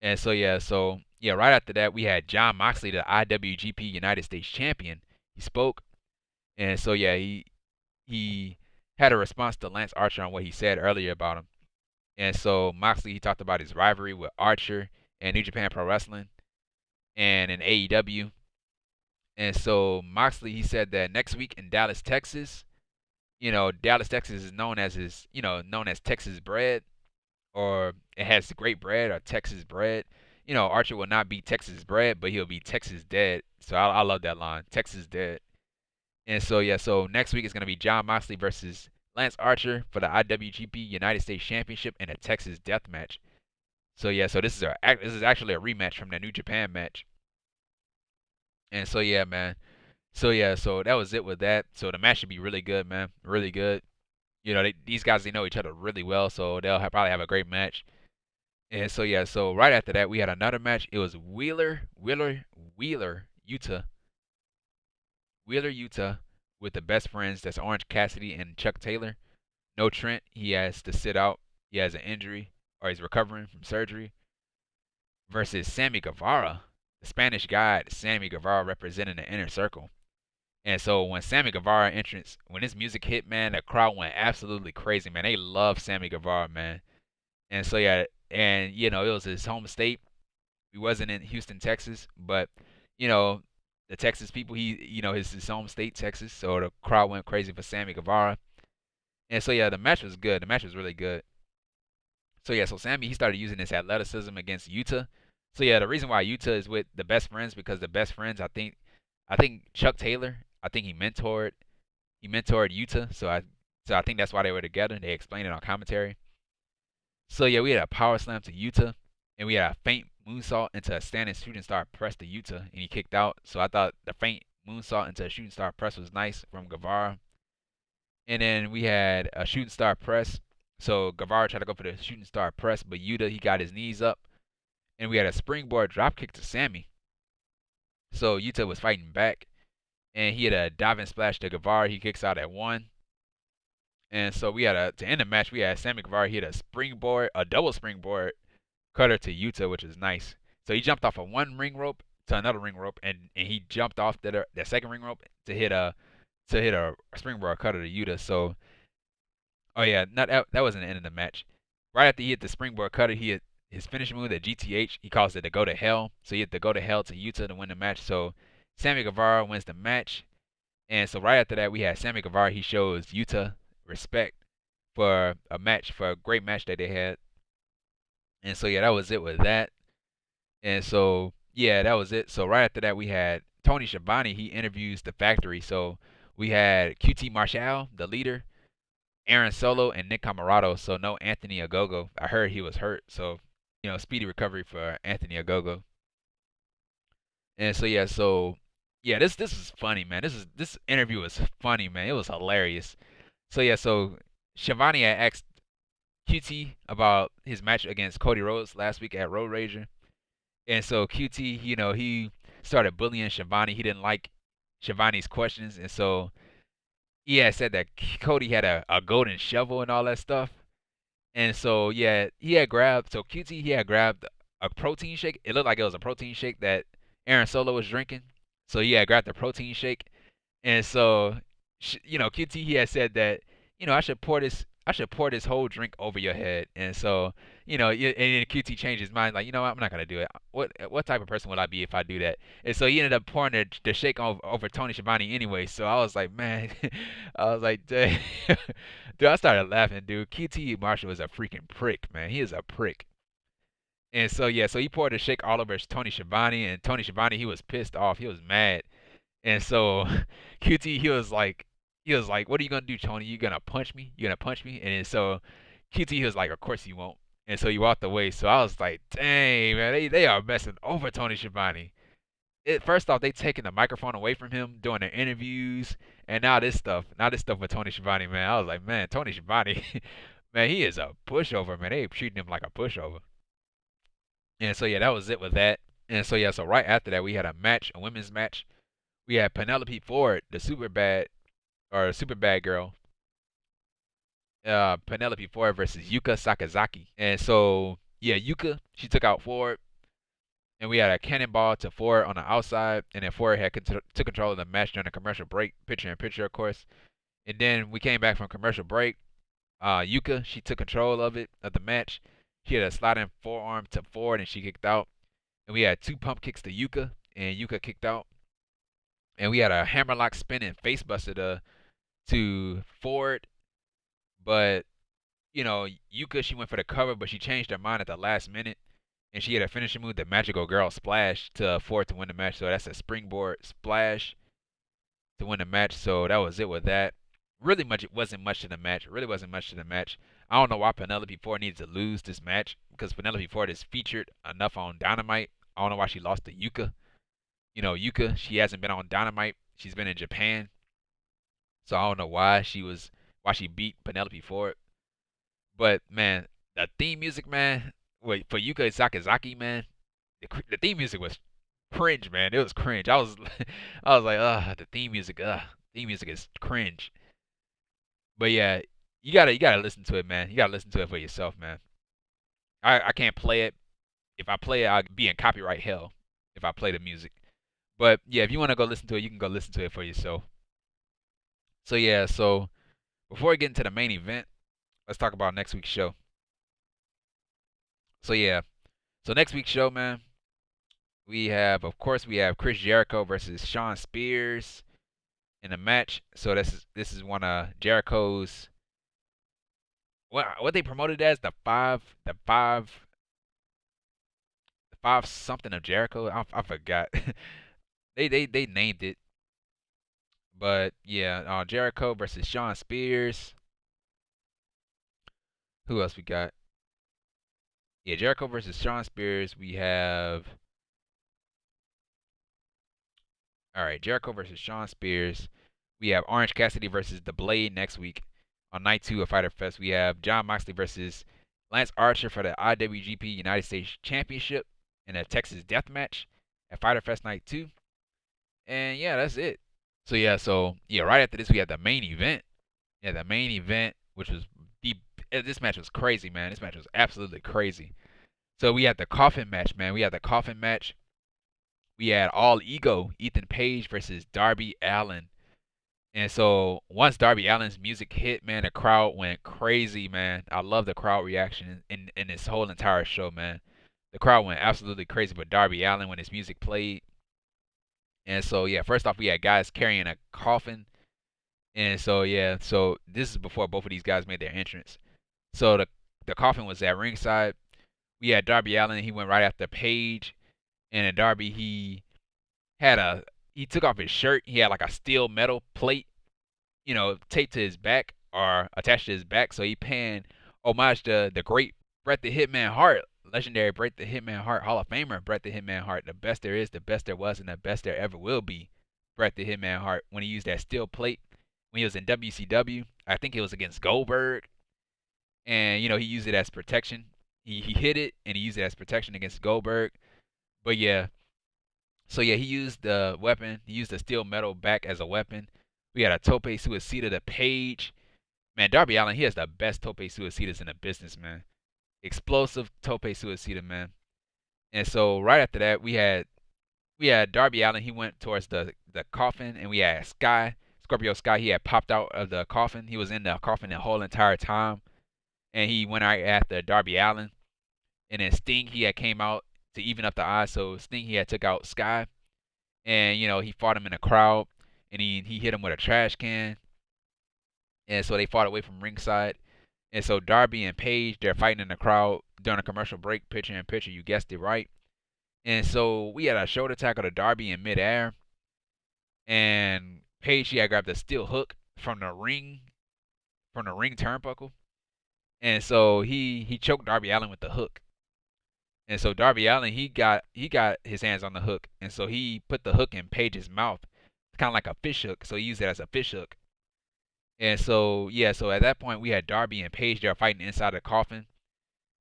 And so yeah, right after that we had Jon Moxley, the IWGP United States Champion. He spoke, and so yeah, he had a response to Lance Archer on what he said earlier about him. And so Moxley, he talked about his rivalry with Archer and New Japan Pro Wrestling and in AEW. And so Moxley, he said that next week in Dallas, Texas, Dallas, Texas is known as Texas bread, or it has great bread or Texas bread. Archer will not be Texas bread, but he'll be Texas dead. So I love that line, Texas dead. And so yeah, so next week is going to be Jon Moxley versus Lance Archer for the IWGP United States Championship in a Texas death match. So yeah, so this is actually a rematch from the New Japan match. And so yeah, man. So that was it with that. So the match should be really good, man. Really good. You know, these guys they know each other really well, so they'll probably have a great match. And so yeah, so right after that we had another match. It was Yuta, Wheeler Yuta with the best friends. That's Orange Cassidy and Chuck Taylor. No Trent. He has to sit out. He has an injury or he's recovering from surgery. Versus Sammy Guevara, the Spanish guy, Sammy Guevara representing the inner circle. And so when Sammy Guevara entrance, when his music hit, man, the crowd went absolutely crazy, man. They love Sammy Guevara, man. And so yeah, and you know, it was his home state. He wasn't in Houston, Texas, but you know, the Texas people, his home state, Texas. So the crowd went crazy for Sammy Guevara. And so yeah, the match was good. The match was really good. So yeah, so Sammy he started using his athleticism against Yuta. So yeah, the reason why Yuta is with the best friends because the best friends I think Chuck Taylor, I think he mentored Yuta, so I think that's why they were together. They explained it on commentary. So yeah, we had a power slam to Yuta, and we had a feint moonsault into a standing shooting star press to Yuta, and he kicked out. So I thought the feint moonsault into a shooting star press was nice from Guevara. And then we had a shooting star press. So Guevara tried to go for the shooting star press, but Yuta he got his knees up, and we had a springboard drop kick to Sammy. So Yuta was fighting back, and he had a diving splash to Guevara. He kicks out at one. And so to end the match, we had Sammy Guevara hit a double springboard cutter to Yuta, which is nice. So he jumped off of one ring rope to another ring rope, and he jumped off the second ring rope to hit a springboard cutter to Yuta. So, oh yeah, not that wasn't the end of the match. Right after he hit the springboard cutter, he hit his finishing move at GTH. He calls it the go to hell. So he hit the go to hell to Yuta to win the match. So Sammy Guevara wins the match. And so right after that, we had Sammy Guevara. He shows Yuta respect for a great match that they had. And so yeah, that was it with that. And so yeah, that was it. So right after that, we had Tony Shibani. He interviews the Factory. So we had QT Marshall, the leader, Aaron Solow, and Nick Comoroto. So no Anthony Ogogo. I heard he was hurt. So speedy recovery for Anthony Ogogo. And so yeah, this is funny, man. This interview was funny, man. It was hilarious. So yeah, so Schiavone had asked QT about his match against Cody Rhodes last week at Road Rager. And so QT, he started bullying Schiavone. He didn't like Schiavone's questions. And so he had said that Cody had a golden shovel and all that stuff. And so, yeah, QT, he had grabbed a protein shake. It looked like it was a protein shake that Aaron Solo was drinking. So he had grabbed the protein shake. And so, QT he had said that, I should pour this whole drink over your head. And so, and then QT changed his mind, like, you know what, I'm not gonna do it. What type of person would I be if I do that? And so he ended up pouring the shake over Tony Schiavone anyway. So I was like, man, I was like, dude, I started laughing, dude. QT Marshall is a freaking prick, man. He is a prick. And so yeah, so he poured the shake all over Tony Schiavone, and Tony Schiavone he was pissed off. He was mad. And so QT he was like, "What are you gonna do, Tony? You gonna punch me? You gonna punch me?" And then so QT was like, "Of course you won't." And so he walked away. So I was like, "Dang, man, they are messing over Tony Schiavone." First off, they taking the microphone away from him during their interviews, and now this stuff with Tony Schiavone, man. I was like, man, Tony Schiavone, man, he is a pushover, man. They treating him like a pushover. And so yeah, that was it with that. And so yeah, so right after that, we had a women's match. We had Penelope Ford, the super bad girl, Penelope Ford versus Yuka Sakazaki. And so yeah, Yuka she took out Ford, and we had a cannonball to Ford on the outside, and then Ford took control of the match during the commercial break, picture in picture, of course. And then we came back from commercial break. Yuka she took control of the match. She had a sliding forearm to Ford, and she kicked out. And we had two pump kicks to Yuka, and Yuka kicked out. And we had a hammerlock spinning facebuster to Ford, but Yuka she went for the cover, but she changed her mind at the last minute, and she had a finishing move, the Magical Girl Splash, to Ford to win the match. So that's a springboard splash to win the match. So that was it with that. Really much, it wasn't much to the match. Really wasn't much to the match. I don't know why Penelope Ford needs to lose this match because Penelope Ford is featured enough on Dynamite. I don't know why she lost to Yuka. Yuka, she hasn't been on Dynamite. She's been in Japan. So I don't know why she beat Penelope for it. But man, the theme music, man, wait for Yuka Sakazaki, man, the theme music was cringe, man. It was cringe. I was like, the theme music is cringe. But yeah, you gotta listen to it, man. You gotta listen to it for yourself, man. I can't play it. If I play it, I'll be in copyright hell if I play the music. But yeah, if you want to go listen to it, you can go listen to it for yourself. So yeah, so before we get into the main event, let's talk about next week's show. So yeah, so next week's show, man, of course, we have Chris Jericho versus Shawn Spears in a match. So this is one of Jericho's what they promoted as the five something of Jericho. I forgot. They named it, but yeah, Jericho versus Shawn Spears. Who else we got? Yeah, Jericho versus Shawn Spears. We have all right, Jericho versus Shawn Spears. We have Orange Cassidy versus The Blade next week on night 2 of Fyter Fest. We have Jon Moxley versus Lance Archer for the IWGP United States Championship in a Texas Death Match at Fyter Fest night 2. And yeah, that's it. So right after this we have the main event. Yeah, the main event, which was this match was crazy, man. This match was absolutely crazy. So we had the Coffin Match, man. We had the Coffin Match. We had All Ego, Ethan Page versus Darby Allin. And so once Darby Allin's music hit, man, the crowd went crazy, man. I love the crowd reaction in this whole entire show, man. The crowd went absolutely crazy for Darby Allin when his music played. And so yeah, first off we had guys carrying a coffin. And so yeah, so this is before both of these guys made their entrance. So the coffin was at ringside. We had Darby Allin, he went right after Page. And then Darby he took off his shirt. He had like a steel metal plate, taped to his back or attached to his back. So he paying homage to the great Bret the Hitman Hart, legendary Bret the Hitman Hart, Hall of Famer Bret the Hitman Hart, the best there is, the best there was, and the best there ever will be. Bret the Hitman Hart when he used that steel plate when he was in WCW. I think it was against Goldberg, and he used it as protection. He hit it and he used it as protection against Goldberg. But yeah, so yeah, he used the weapon. He used the steel metal back as a weapon. We had a tope suicida to Page. Man, Darby Allin, he has the best tope suicidas in the business, man. Explosive tope suicida, man. And so right after that, we had Darby Allin. He went towards the coffin, and we had Scorpio Sky. He had popped out of the coffin. He was in the coffin the whole entire time, and he went right after Darby Allin. And then Sting, he had came out to even up the odds. So Sting, he had took out Sky, and he fought him in the crowd, and he hit him with a trash can, and so they fought away from ringside. And so Darby and Page, they're fighting in the crowd during a commercial break, picture in picture. You guessed it right. And so we had a shoulder tackle to Darby in midair, and Page, she had grabbed a steel hook from the ring turnbuckle, and so he choked Darby Allin with the hook. And so Darby Allin, he got his hands on the hook, and so he put the hook in Page's mouth, kind of like a fish hook. So he used it as a fish hook. And so yeah, so at that point we had Darby and Page there fighting inside the coffin.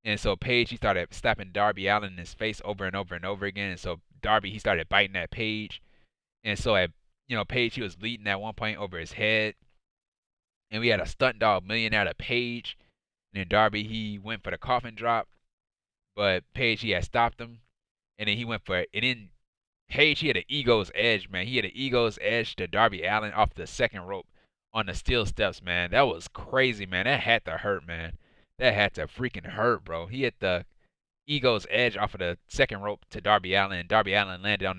And so Page, he started slapping Darby Allin in his face over and over and over again. And so Darby, he started biting at Page. And so at Page, he was bleeding at one point over his head. And we had a stunt dog millionaire to Page. And then Darby, he went for the coffin drop, but Page, he had stopped him. And then he went for it. And then Page, he had an ego's edge, man. He had an ego's edge to Darby Allin off the second rope on the steel steps, man. That was crazy, man. That had to hurt, man. That had to freaking hurt, bro. He hit the ego's edge off of the second rope to Darby Allin, and Darby Allin landed on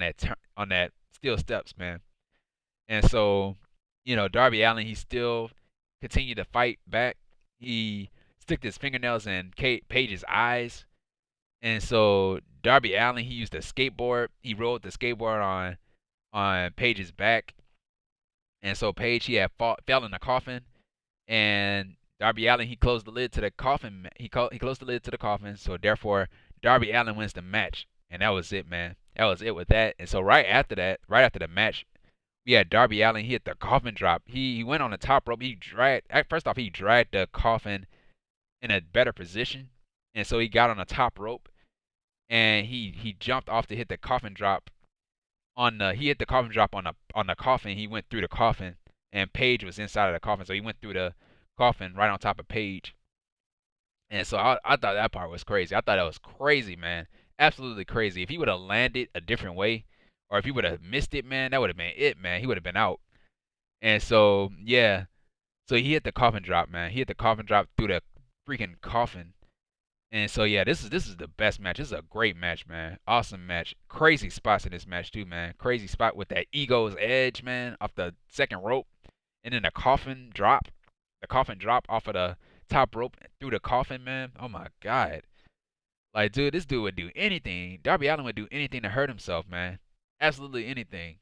that steel steps, man. And so, Darby Allin, he still continued to fight back. He stuck his fingernails in Page's eyes. And so Darby Allin, he used a skateboard. He rolled the skateboard on Page's back. And so Page, he had fell in the coffin, and Darby Allin, he closed the lid to the coffin. He closed the lid to the coffin. So therefore, Darby Allin wins the match. And that was it, man. That was it with that. And so right after the match, we had Darby Allin. He hit the coffin drop. He went on the top rope. He dragged the coffin in a better position, and so he got on the top rope, and he jumped off to hit the coffin drop he hit the coffin drop on the coffin. He went through the coffin, and Paige was inside of the coffin, so he went through the coffin right on top of Paige. And so I thought that part was crazy. I thought that was crazy, man. Absolutely crazy. If he would have landed a different way, or if he would have missed it, man, that would have been it, man. He would have been out. And so, yeah. So he hit the coffin drop, man. He hit the coffin drop through the freaking coffin. And so, yeah, this is the best match. This is a great match, man. Awesome match. Crazy spots in this match, too, man. Crazy spot with that ego's edge, man, off the second rope. And then the coffin drop. The coffin drop off of the top rope through the coffin, man. Oh, my God. Like, dude, this dude would do anything. Darby Allin would do anything to hurt himself, man. Absolutely anything.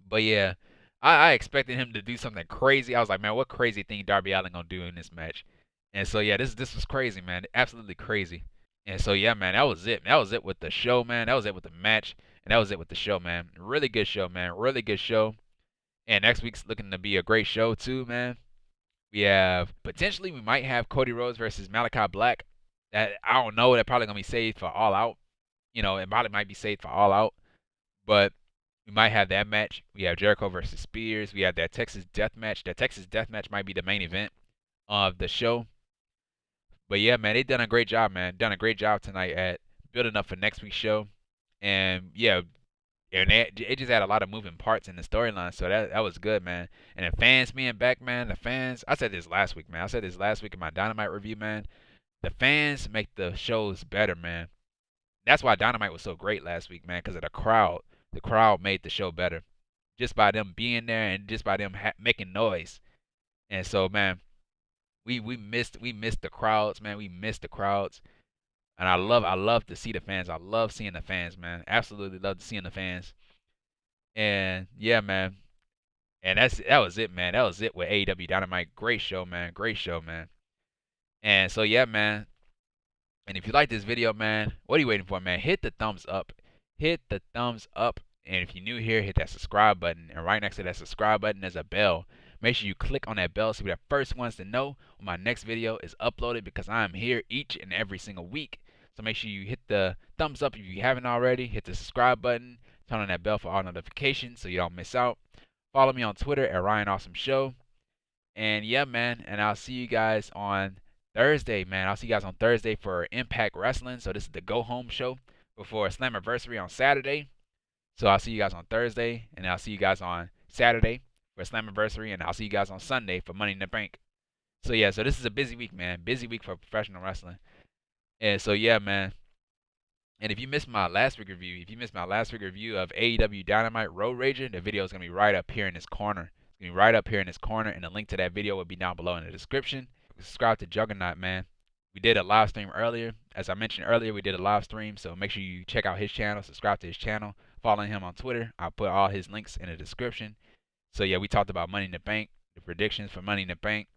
But, yeah, I expected him to do something crazy. I was like, man, what crazy thing Darby Allin gonna do in this match? And so, yeah, this was crazy, man. Absolutely crazy. And so, yeah, man, that was it. That was it with the show, man. That was it with the match. And that was it with the show, man. Really good show, man. Really good show. And next week's looking to be a great show, too, man. We might have Cody Rhodes versus Malachi Black. That, I don't know. They're probably going to be saved for All Out. You know, it probably might be saved for All Out. But we might have that match. We have Jericho versus Spears. We have that Texas Death Match. That Texas Death Match might be the main event of the show. But yeah, man, they done a great job, man. Done a great job tonight at building up for next week's show. And yeah, and it just had a lot of moving parts in the storyline, so that was good, man. And the fans being back, man. The fans. I said this last week, man. I said this last week in my Dynamite review, man. The fans make the shows better, man. That's why Dynamite was so great last week, man, because of the crowd. The crowd made the show better, just by them being there and just by them making noise. And so, man, we missed the crowds, man. We missed the crowds, and I love to see the fans. I love seeing the fans, man. Absolutely love seeing the fans. And yeah, man. And that was it, man. That was it with AEW Dynamite. Great show, man. Great show, man. And so yeah, man. And if you like this video, man, what are you waiting for, man? Hit the thumbs up. Hit the thumbs up. And if you're new here, hit that subscribe button. And right next to that subscribe button, there's a bell. Make sure you click on that bell so you're the first ones to know when my next video is uploaded, because I'm here each and every single week. So make sure you hit the thumbs up if you haven't already. Hit the subscribe button. Turn on that bell for all notifications so you don't miss out. Follow me on Twitter at Ryan Awesome Show. And yeah, man. And I'll see you guys on Thursday, man. I'll see you guys on Thursday for Impact Wrestling. So this is the go home show before Slammiversary on Saturday. So I'll see you guys on Thursday, and I'll see you guys on Saturday for Slammiversary, and I'll see you guys on Sunday for Money in the Bank. So yeah, so this is a busy week, man. Busy week for professional wrestling. And so yeah, man. And if you missed my last week review, of AEW Dynamite Road Rager, the video is gonna be right up here in this corner. It's gonna be right up here in this corner, and the link to that video will be down below in the description. Subscribe to Juggernaut, man. We did a live stream earlier. As I mentioned earlier, we did a live stream, so make sure you check out his channel, subscribe to his channel, follow him on Twitter. I'll put all his links in the description. So yeah, we talked about Money in the Bank, the predictions for Money in the Bank,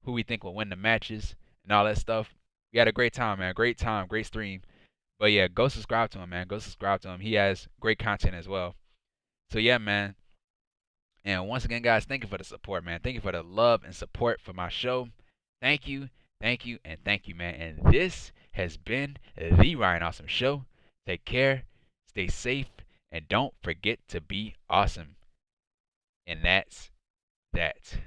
who we think will win the matches, and all that stuff. We had a great time, man. Great time, great stream. But yeah, go subscribe to him, man. Go subscribe to him. He has great content as well. So yeah, man. And once again, guys, thank you for the support, man. Thank you for the love and support for my show. Thank you, and thank you, man. And this has been the Ryan Awesome Show. Take care, stay safe, and don't forget to be awesome. And that's that.